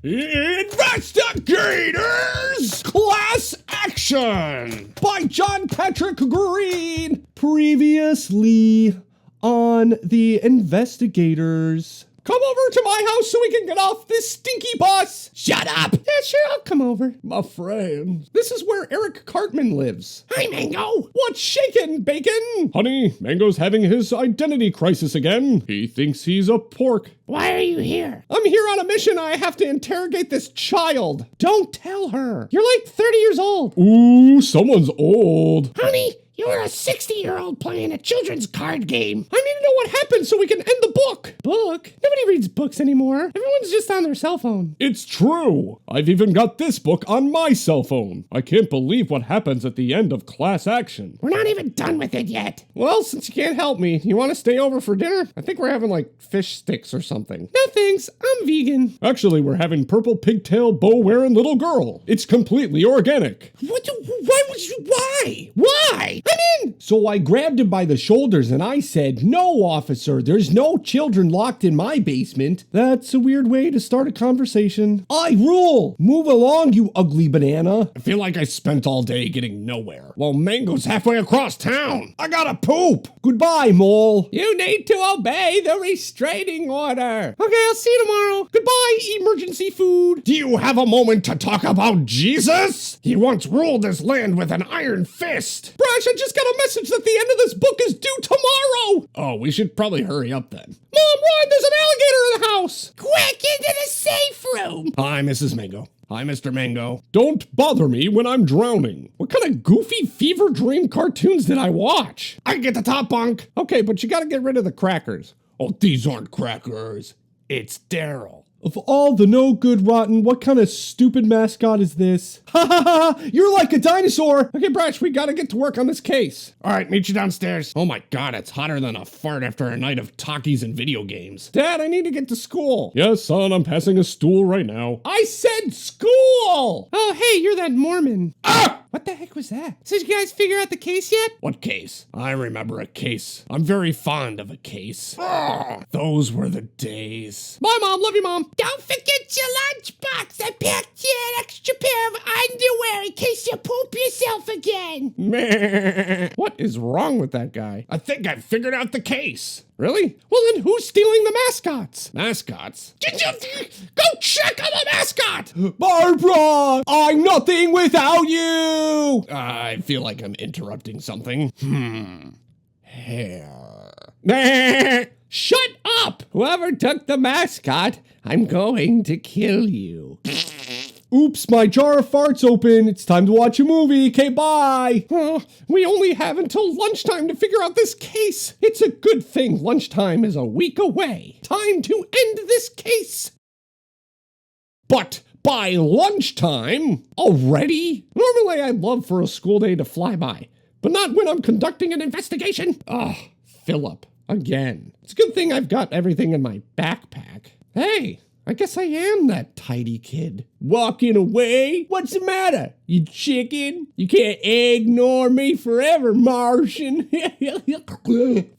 InvestiGators! Class Action! By John Patrick Green. Previously on the InvestiGators. Come over to my house so we can get off this stinky bus. Shut up. Yeah, sure, I'll come over. My friend. This is where Eric Cartman lives. Hi, Mango. What's shaking, Bacon? Honey, Mango's having his identity crisis again. He thinks he's a pork. Why are you here? I'm here on a mission. I have to interrogate this child. Don't tell her. You're like 30 years old. Ooh, someone's old. Honey, you're a 60-year-old playing a children's card game. I need to know what happened so we can end the book. Book? Nobody reads books anymore. Everyone's just on their cell phone. It's true. I've even got this book on my cell phone. I can't believe what happens at the end of Class Action. We're not even done with it yet. Well, since you can't help me, you want to stay over for dinner? I think we're having like fish sticks or something. No thanks, I'm vegan. Actually, we're having purple pigtail bow-wearing little girl. It's completely organic. What? Why? I'm in! So I grabbed him by the shoulders and I said, "No, officer, there's no children locked in my basement." That's a weird way to start a conversation. I rule! Move along, you ugly banana. I feel like I spent all day getting nowhere. Well, Mango's halfway across town. I gotta poop. Goodbye, mole. You need to obey the restraining order. Okay, I'll see you tomorrow. Goodbye, emergency food. Do you have a moment to talk about Jesus? He once ruled this land with an iron fist. Brash, I just got a message that the end of this book is due tomorrow. Oh, we should probably hurry up then. Mom, run, there's an alligator in the house. Quick, into the safe room. Hi, Mrs. Mango. Hi, Mr. Mango. Don't bother me when I'm drowning. What kind of goofy fever dream cartoons did I watch? I can get the top bunk. Okay, but you gotta get rid of the crackers. Oh, these aren't crackers. It's Daryl. Of all the no good rotten, what kind of stupid mascot is this? Ha ha ha! You're like a dinosaur! Okay, Brash, we gotta get to work on this case. All right, meet you downstairs. Oh my god, it's hotter than a fart after a night of talkies and video games. Dad, I need to get to school. Yes, son, I'm passing a stool right now. I said school! Oh, hey, you're that Mormon. Ah! What the heck was that? So did you guys figure out the case yet? What case? I remember a case. I'm very fond of a case. Oh, those were the days. Bye, Mom. Love you, Mom. Don't forget your lunchbox. I packed you an extra pair of underwear in case you poop yourself again. Meh. What is wrong with that guy? I think I figured out the case. Really? Well, then who's stealing the mascots? Mascots? Go check on the mascot! Barbara! I'm nothing without you! I feel like I'm interrupting something. Hair. Shut up! Whoever took the mascot, I'm going to kill you. Oops, my jar of farts open. It's time to watch a movie. Okay, bye. We only have until lunchtime to figure out this case. It's a good thing lunchtime is a week away. Time to end this case. But by lunchtime, already? Normally I'd love for a school day to fly by, but not when I'm conducting an investigation. Philip, again. It's a good thing I've got everything in my backpack. Hey, I guess I am that tidy kid. Walking away? What's the matter? You chicken? You can't ignore me forever, Martian.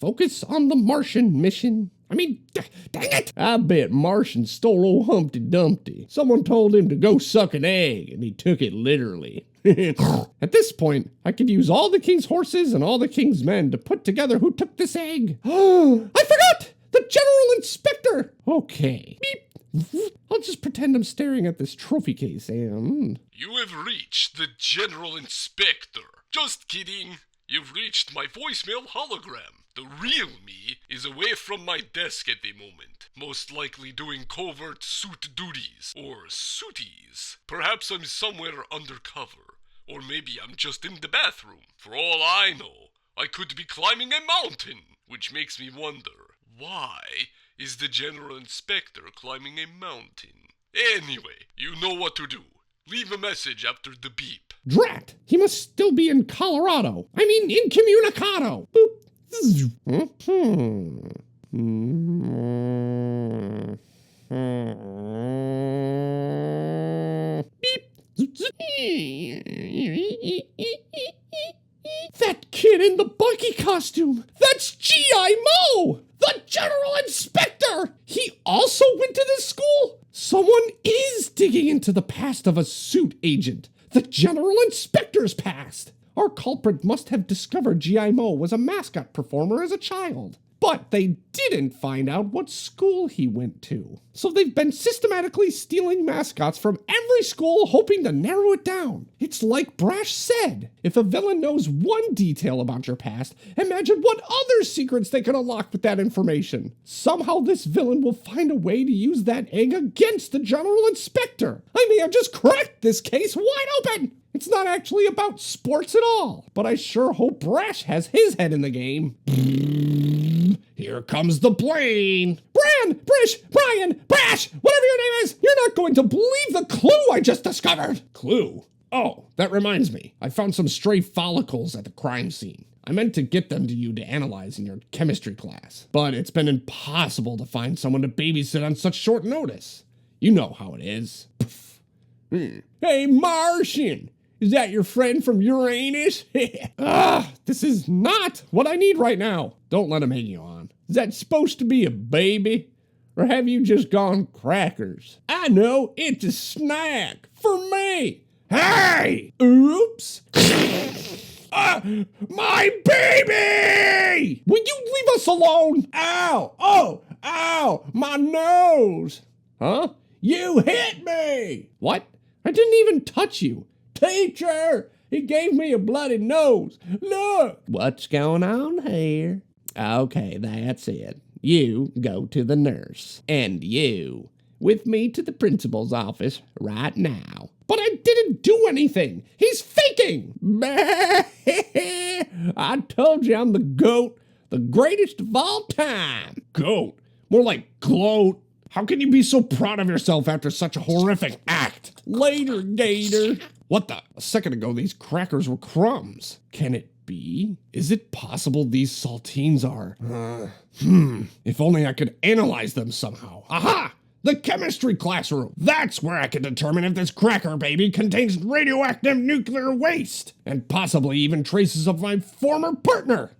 Focus on the Martian mission. I mean, dang it! I bet Martian stole old Humpty Dumpty. Someone told him to go suck an egg, and he took it literally. At this point, I could use all the king's horses and all the king's men to put together who took this egg. I forgot! The General Inspector! Okay. Beep. I'll just pretend I'm staring at this trophy case and... You have reached the General Inspector. Just kidding. You've reached my voicemail hologram. The real me is away from my desk at the moment, most likely doing covert suit duties, or suities. Perhaps I'm somewhere undercover, or maybe I'm just in the bathroom. For all I know, I could be climbing a mountain, which makes me wonder, why is the General Inspector climbing a mountain? Anyway, you know what to do. Leave a message after the beep. Drat! He must still be in Colorado. I mean, incommunicado. Boop. Beep. That kid in the Bucky costume! That's G.I. Moe! The General Inspector! He also went to this school? Someone is digging into the past of a suit agent, the General Inspector's past. Our culprit must have discovered G.I. Moe was a mascot performer as a child. But they didn't find out what school he went to. So they've been systematically stealing mascots from every school, hoping to narrow it down. It's like Brash said, if a villain knows one detail about your past, imagine what other secrets they could unlock with that information. Somehow this villain will find a way to use that egg against the General Inspector. I may have just cracked this case wide open. It's not actually about sports at all, but I sure hope Brash has his head in the game. Here comes the plane. Brian, Brash, whatever your name is, you're not going to believe the clue I just discovered. Clue? Oh, that reminds me. I found some stray follicles at the crime scene. I meant to get them to you to analyze in your chemistry class, but it's been impossible to find someone to babysit on such short notice. You know how it is. Hey, Martian! Is that your friend from Uranus? This is not what I need right now. Don't let him hang you on. Is that supposed to be a baby? Or have you just gone crackers? I know, it's a snack for me. Hey! Oops! My baby! Will you leave us alone? Ow! Oh! Ow! My nose! Huh? You hit me! What? I didn't even touch you. Teacher! He gave me a bloody nose. Look! What's going on here? Okay, that's it. You go to the nurse. And you, with me to the principal's office right now. But I didn't do anything. He's faking. I told you I'm the GOAT. The greatest of all time. GOAT? More like gloat. How can you be so proud of yourself after such a horrific act? Later, Gator. What the? A second ago, these crackers were crumbs. Can it be? Is it possible these saltines are... If only I could analyze them somehow. Aha! The chemistry classroom. That's where I can determine if this cracker baby contains radioactive nuclear waste. And possibly even traces of my former partner.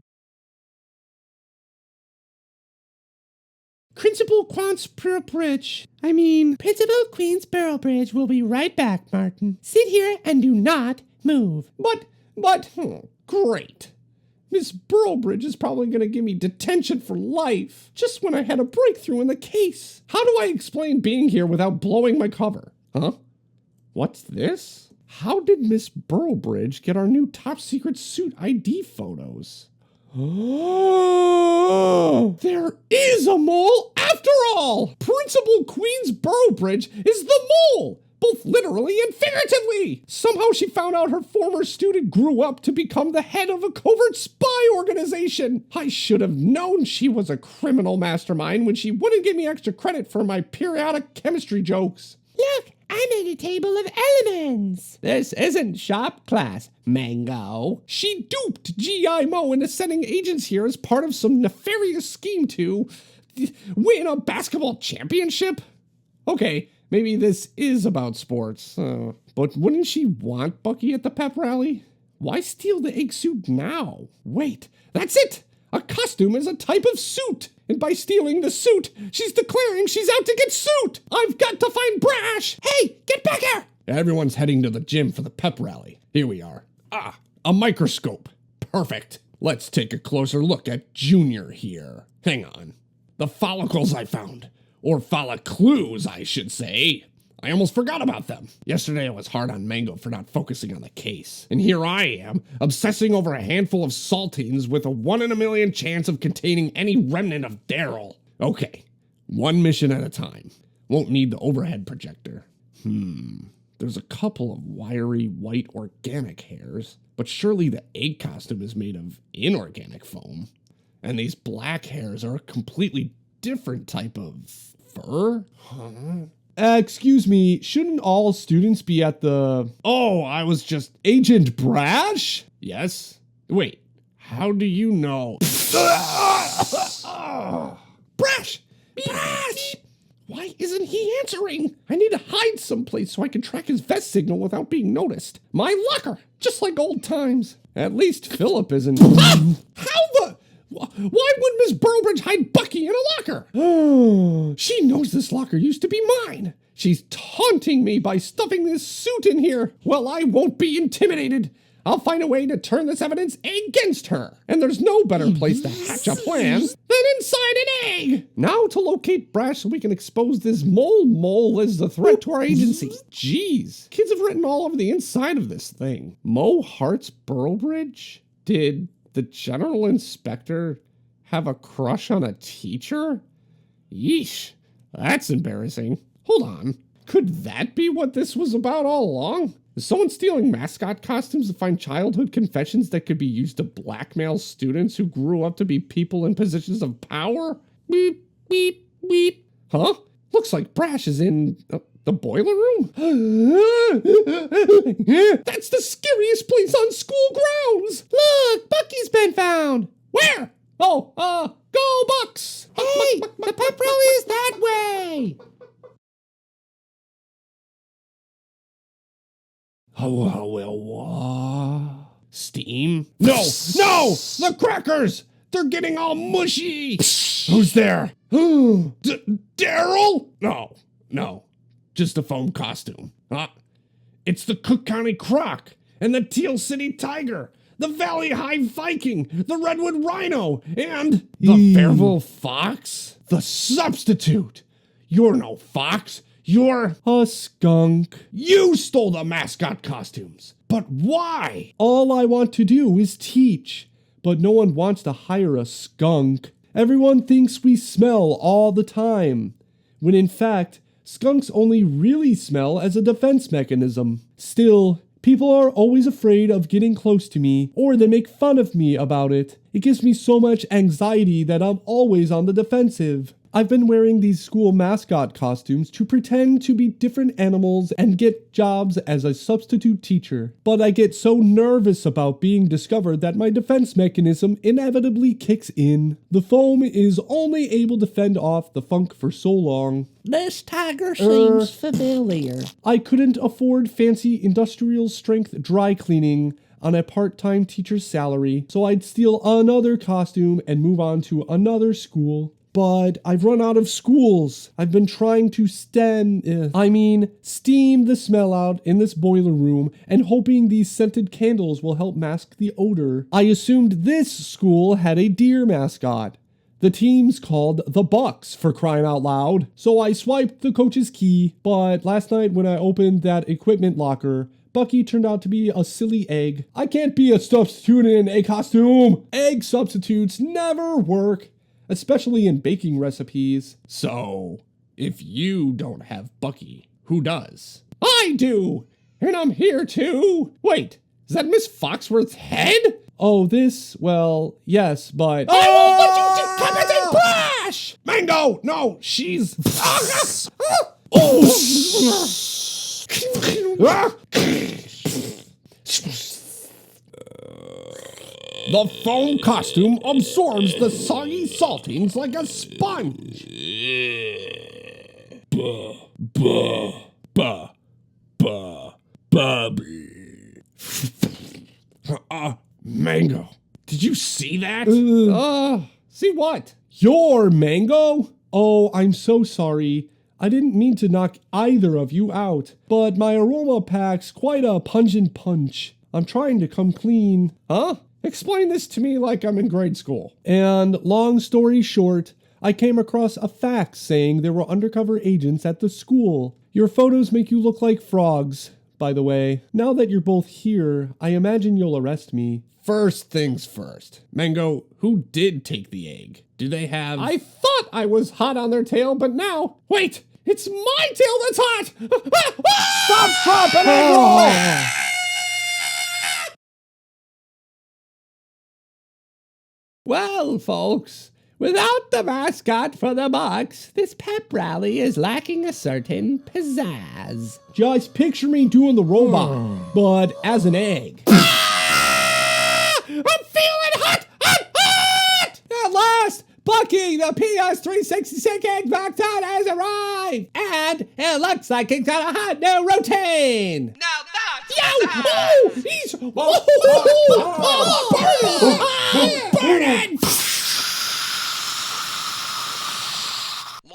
Principal Principal Queensboro-Bridge will be right back, Martin. Sit here and do not move. Great. Miss Burrowbridge is probably going to give me detention for life, just when I had a breakthrough in the case. How do I explain being here without blowing my cover? Huh? What's this? How did Miss Burrowbridge get our new top secret suit ID photos? Oh, there is a mole after all! Principal Queensboro-Bridge is the mole! Both literally and figuratively! Somehow she found out her former student grew up to become the head of a covert spy organization! I should have known she was a criminal mastermind when she wouldn't give me extra credit for my periodic chemistry jokes. Look, I made a table of elements. This isn't shop class, Mango. She duped G.I. Moe into sending agents here as part of some nefarious scheme to win a basketball championship? Okay, maybe this is about sports, but wouldn't she want Bucky at the pep rally? Why steal the egg suit now? Wait, that's it! A costume is a type of suit, and by stealing the suit, she's declaring she's out to get suit! I've got to find Brash! Hey, get back here! Everyone's heading to the gym for the pep rally. Here we are. A microscope. Perfect. Let's take a closer look at Junior here. Hang on. The follicles I found. Or follicles, I should say. I almost forgot about them. Yesterday I was hard on Mango for not focusing on the case. And here I am, obsessing over a handful of saltines with a 1 in a million chance of containing any remnant of Daryl. Okay, one mission at a time. Won't need the overhead projector. There's a couple of wiry white organic hairs, but surely the egg costume is made of inorganic foam. And these black hairs are a completely different type of fur? Excuse me, shouldn't all students be at the... Oh, I was just... Agent Brash? Yes? Wait, how do you know? Brash! Brash! Why isn't he answering? I need to hide someplace so I can track his vest signal without being noticed. My locker! Just like old times. At least Philip isn't... How the... Why would Miss Burrowbridge hide Bucky in a locker? Oh, she knows this locker used to be mine. She's taunting me by stuffing this suit in here. Well, I won't be intimidated. I'll find a way to turn this evidence against her. And there's no better place to hatch a plan than inside an egg. Now to locate Brash so we can expose this mole as a threat to our agency. Jeez, kids have written all over the inside of this thing. Mo Hart's Burlbridge? Did the general inspector have a crush on a teacher? Yeesh, that's embarrassing. Hold on, could that be what this was about all along? Is someone stealing mascot costumes to find childhood confessions that could be used to blackmail students who grew up to be people in positions of power? Beep, beep, beep. Huh? Looks like Brash is in the boiler room. That's the scariest place on school grounds. Look, Bucky's been found. Where? Oh, go Bucks. Hey, the pep rally is that way. Steam? No! The crackers! They're getting all mushy! Who's there? Daryl? No. Just a foam costume. It's the Cook County Croc and the Teal City Tiger, the Valley High Viking, the Redwood Rhino, and the Fairville Fox? The substitute! You're no fox. You're a skunk. You stole the mascot costumes. But why? All I want to do is teach. But no one wants to hire a skunk. Everyone thinks we smell all the time, when in fact, skunks only really smell as a defense mechanism. Still, people are always afraid of getting close to me, or they make fun of me about it. It gives me so much anxiety that I'm always on the defensive. I've been wearing these school mascot costumes to pretend to be different animals and get jobs as a substitute teacher. But I get so nervous about being discovered that my defense mechanism inevitably kicks in. The foam is only able to fend off the funk for so long. This tiger seems familiar. I couldn't afford fancy industrial strength dry cleaning on a part-time teacher's salary, so I'd steal another costume and move on to another school. But I've run out of schools. I've been trying to steam the smell out in this boiler room and hoping these scented candles will help mask the odor. I assumed this school had a deer mascot. The team's called the Bucks, for crying out loud. So I swiped the coach's key, but last night when I opened that equipment locker, Bucky turned out to be a silly egg. I can't be a substitute in a costume. Egg substitutes never work, especially in baking recipes. So, if you don't have Bucky, who does? I do! And I'm here too! Wait, is that Miss Foxworth's head? Oh, well, yes, but... I won't let you decapitate Brash! Mango! No, she's... The foam costume absorbs the soggy saltings like a sponge. Bobby. Mango. Did you see that? See what? Your Mango? Oh, I'm so sorry. I didn't mean to knock either of you out, but my aroma packs quite a pungent punch. I'm trying to come clean. Huh? Explain this to me like I'm in grade school. And long story short, I came across a fax saying there were undercover agents at the school. Your photos make you look like frogs, by the way. Now that you're both here, I imagine you'll arrest me. First things first. Mango, who did take the egg? Do they have... I thought I was hot on their tail, but now... Wait! It's my tail that's hot! Stop, drop, and egg roll! Well, folks, without the mascot for the Bucks, this pep rally is lacking a certain pizzazz. Just picture me doing the robot, but as an egg. I'm feeling hot! At last, Bucky, the PS366 Xbox Out has arrived! And it looks like it's got a hot new routine! Now that's He's... Burning!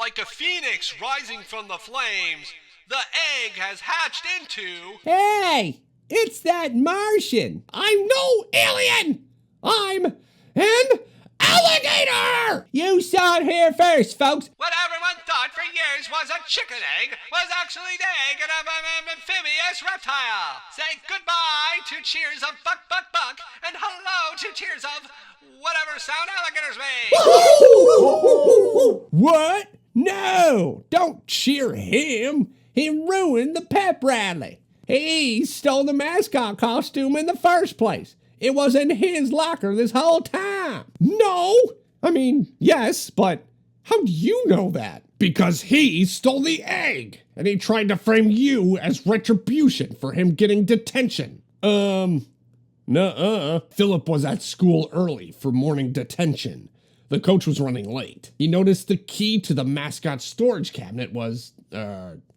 like a phoenix rising from the flames, the egg has hatched into... Hey, it's that Martian. I'm no alien! I'm an alligator! You saw it here first, folks. What everyone thought for years was a chicken egg was actually the egg of an amphibious reptile. Say goodbye to cheers of buck, buck, buck, and hello to cheers of whatever sound alligators make. What? No, don't cheer him. He ruined the pep rally. He stole the mascot costume in the first place. It was in his locker this whole time. No! I mean, yes, but how do you know that? Because he stole the egg, and he tried to frame you as retribution for him getting detention. Nuh-uh. Philip was at school early for morning detention. The coach was running late. He noticed the key to the mascot storage cabinet was,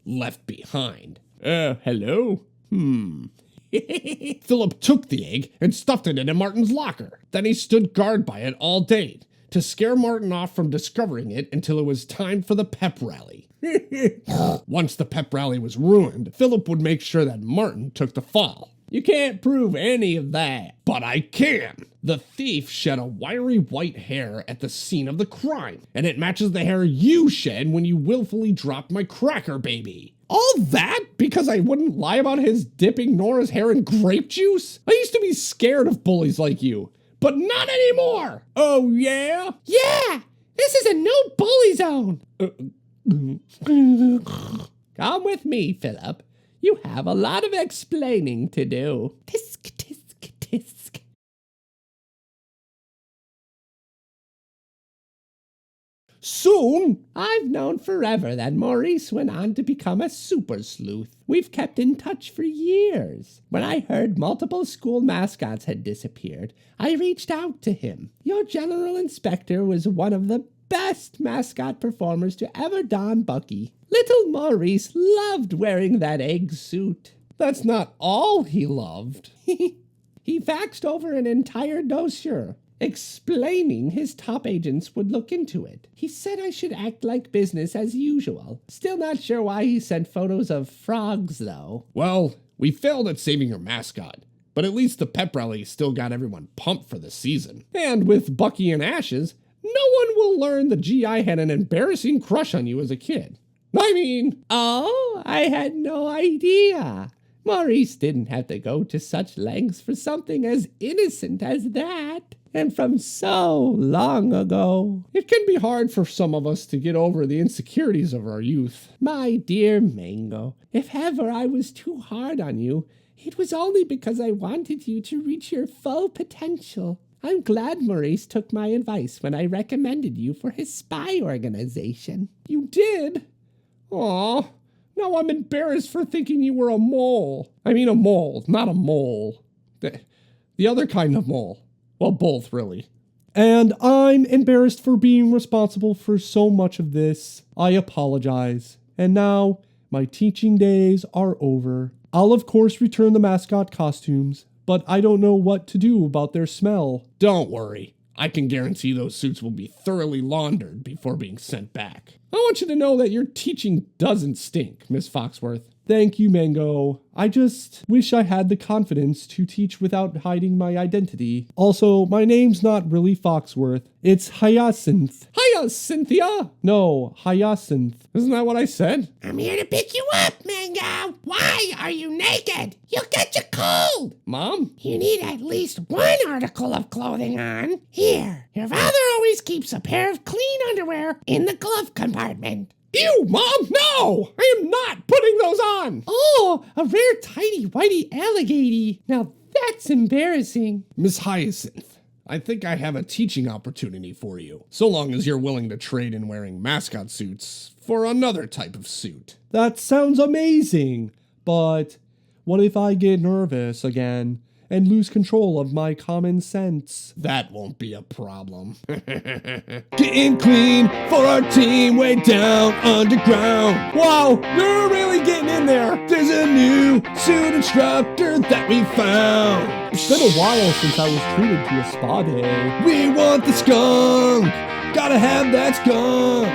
left behind. Hello? Philip took the egg and stuffed it into Martin's locker. Then he stood guard by it all day to scare Martin off from discovering it until it was time for the pep rally. Once the pep rally was ruined, Philip would make sure that Martin took the fall. You can't prove any of that. But I can. The thief shed a wiry white hair at the scene of the crime, and it matches the hair you shed when you willfully dropped my cracker baby. All that because I wouldn't lie about his dipping Nora's hair in grape juice? I used to be scared of bullies like you, but not anymore. Oh, yeah? Yeah, this is a no bully zone. Come with me, Philip. You have a lot of explaining to do. Tisk, tisk, tisk. Soon? I've known forever that Maurice went on to become a super sleuth. We've kept in touch for years. When I heard multiple school mascots had disappeared, I reached out to him. Your general inspector was one of the best mascot performers to ever don Bucky. Little Maurice loved wearing that egg suit. That's not all he loved. He faxed over an entire dossier, explaining his top agents would look into it. He said I should act like business as usual. Still not sure why he sent photos of frogs, though. Well, we failed at saving your mascot, but at least the pep rally still got everyone pumped for the season. And with Bucky and Ashes, no one will learn the GI had an embarrassing crush on you as a kid. I mean... Oh, I had no idea. Maurice didn't have to go to such lengths for something as innocent as that. And from so long ago. It can be hard for some of us to get over the insecurities of our youth. My dear Mango, if ever I was too hard on you, it was only because I wanted you to reach your full potential. I'm glad Maurice took my advice when I recommended you for his spy organization. You did? Aw, now I'm embarrassed for thinking you were a mole. I mean a mole, not a mole. The other kind of mole. Well, both, really. And I'm embarrassed for being responsible for so much of this. I apologize. And now, my teaching days are over. I'll of course return the mascot costumes, but I don't know what to do about their smell. Don't worry. I can guarantee those suits will be thoroughly laundered before being sent back. I want you to know that your teaching doesn't stink, Miss Foxworth. Thank you, Mango. I just wish I had the confidence to teach without hiding my identity. Also, my name's not really Foxworth. It's Hyacinth. Hyacinthia? No, Hyacinth. Isn't that what I said? I'm here to pick you up, Mango. Why are you naked? You'll get you cold. Mom? You need at least one article of clothing on. Here, your father always keeps a pair of clean underwear in the glove compartment. Ew, Mom, no! I am not putting those on! Oh, a rare tidy whitey alligator. Now that's embarrassing. Miss Hyacinth, I think I have a teaching opportunity for you, so long as you're willing to trade in wearing mascot suits for another type of suit. That sounds amazing, but what if I get nervous again and lose control of my common sense? That won't be a problem. Getting clean for our team way down underground. Wow, you're really getting in there. There's a new suit instructor that we found. It's been a while since I was treated to a spa day. We want the skunk. Gotta have that skunk.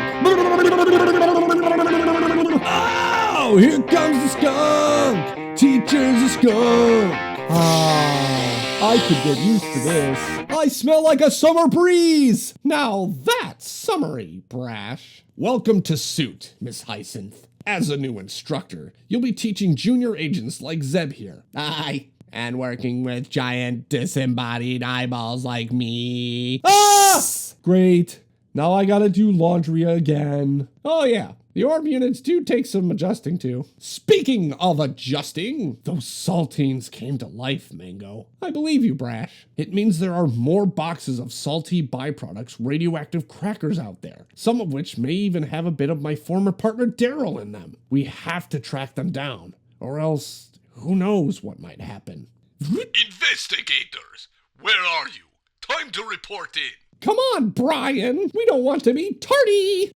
Oh! Oh, here comes the skunk! Teacher's a skunk! I could get used to this. I smell like a summer breeze! Now that's summery, Brash. Welcome to Suit, Miss Hyacinth. As a new instructor, you'll be teaching junior agents like Zeb here. Aye, and working with giant disembodied eyeballs like me. Ah! Great. Now I gotta do laundry again. Oh yeah, the orb units do take some adjusting to. Speaking of adjusting, those saltines came to life, Mango. I believe you, Brash. It means there are more boxes of salty byproducts radioactive crackers out there, some of which may even have a bit of my former partner Daryl in them. We have to track them down, or else who knows what might happen. InvestiGators, where are you? Time to report in. Come on, Brian. We don't want to be tardy.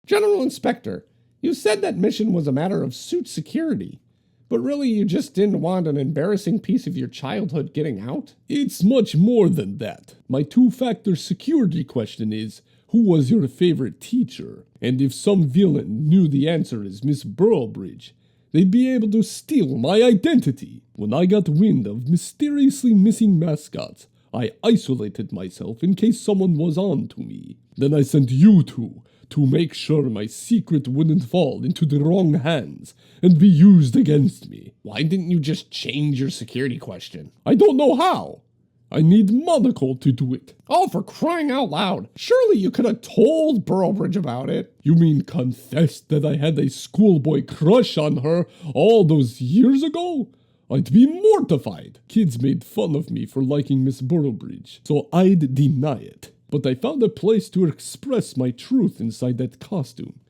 General Inspector, you said that mission was a matter of suit security, but really you just didn't want an embarrassing piece of your childhood getting out? It's much more than that. My two-factor security question is, who was your favorite teacher? And if some villain knew the answer is Miss Burlbridge, they'd be able to steal my identity. When I got wind of mysteriously missing mascots, I isolated myself in case someone was on to me. Then I sent you two to make sure my secret wouldn't fall into the wrong hands and be used against me. Why didn't you just change your security question? I don't know how. I need Monocle to do it. Oh, for crying out loud. Surely you could have told Burlbridge about it. You mean confessed that I had a schoolboy crush on her all those years ago? I'd be mortified. Kids made fun of me for liking Miss Burlbridge, so I'd deny it. But I found a place to express my truth inside that costume.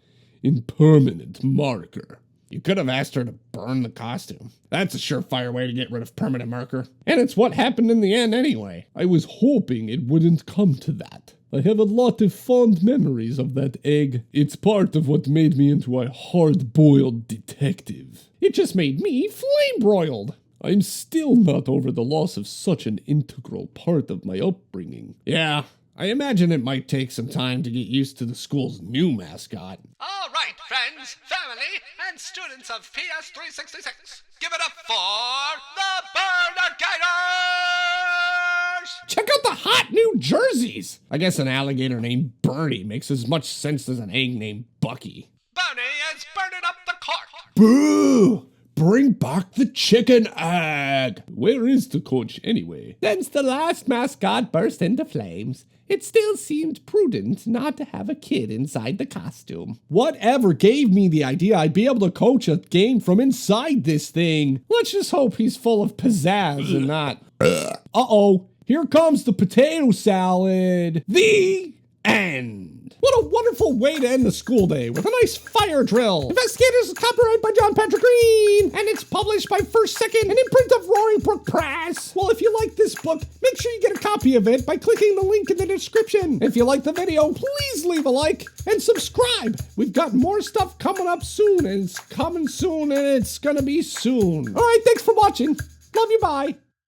In permanent marker. You could have asked her to burn the costume. That's a surefire way to get rid of permanent marker. And it's what happened in the end anyway. I was hoping it wouldn't come to that. I have a lot of fond memories of that egg. It's part of what made me into a hard-boiled detective. It just made me flame-broiled. I'm still not over the loss of such an integral part of my upbringing. Yeah, I imagine it might take some time to get used to the school's new mascot. All right, friends, family, and students of PS 366, give it up for the InvestiGators! Check out the hot new jerseys! I guess an alligator named Bernie makes as much sense as an egg named Bucky. Bernie is burning up the court! Boo! Bring back the chicken egg! Where is the coach anyway? Since the last mascot burst into flames, it still seemed prudent not to have a kid inside the costume. Whatever gave me the idea I'd be able to coach a game from inside this thing? Let's just hope he's full of pizzazz and not... Uh-oh, here comes the potato salad. The end. What a wonderful way to end the school day with a nice fire drill. InvestiGators is copyright by John Patrick Green, and it's published by First Second, an imprint of Roaring Brook Press. Well, if you like this book, make sure you get a copy of it by clicking the link in the description. If you like the video, please leave a like and subscribe. We've got more stuff coming up soon, and it's coming soon, and it's gonna be soon. All right, thanks for watching. Love you, bye.